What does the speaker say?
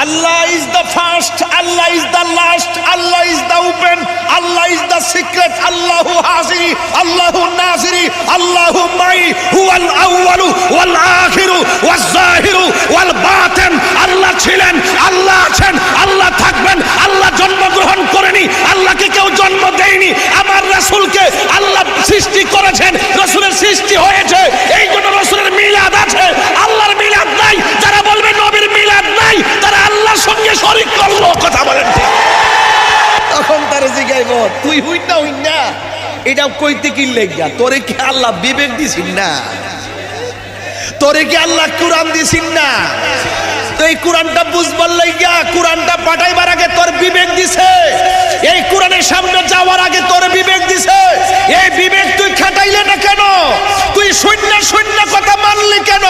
Allah is the first, Allah is the last, Allah is the open, Allah is the secret, Allahu Hazi, Allahu Naziri, Allahu Mai, huwal awwalu wal akhiru wal zahiru wal batin। আল্লাহ ছিলেন, আল্লাহ আছেন, আল্লাহ থাকবেন। আল্লাহ জন্মগ্রহণ করেনি, আল্লাহকে কেউ জন্ম দেয়নি। আমার রাসূলকে আল্লাহ সৃষ্টি করেছেন, রাসূলের সৃষ্টি হয়েছে, এই জন্য রাসূলের মিলাদ আছে। আল্লাহর মিলাদ নাই। যারা বলবে নবীর মিলাদ নাই, তারা আল্লাহর সঙ্গে শরীক করলো। কথা বলেন ঠিক? তখন তারা জিগাইব, তুই হইনা হইনা এটা কইতে কি লেগা? তোরে কি আল্লাহ বিবেক দিছিস না? তোরে কি আল্লাহ কুরআন দিছিস না? তো এই কোরআনটা বুঝবার লাইগা, কোরআনটা পাঠাইবার আগে তোর বিবেক দিছে। এই কোরআনের সামনে যাওয়ার আগে তোর বিবেক দিছে। এই বিবেক তুই খাটাইলে না কেন? তুই শূন্য শূন্য কথা মানলি কেন?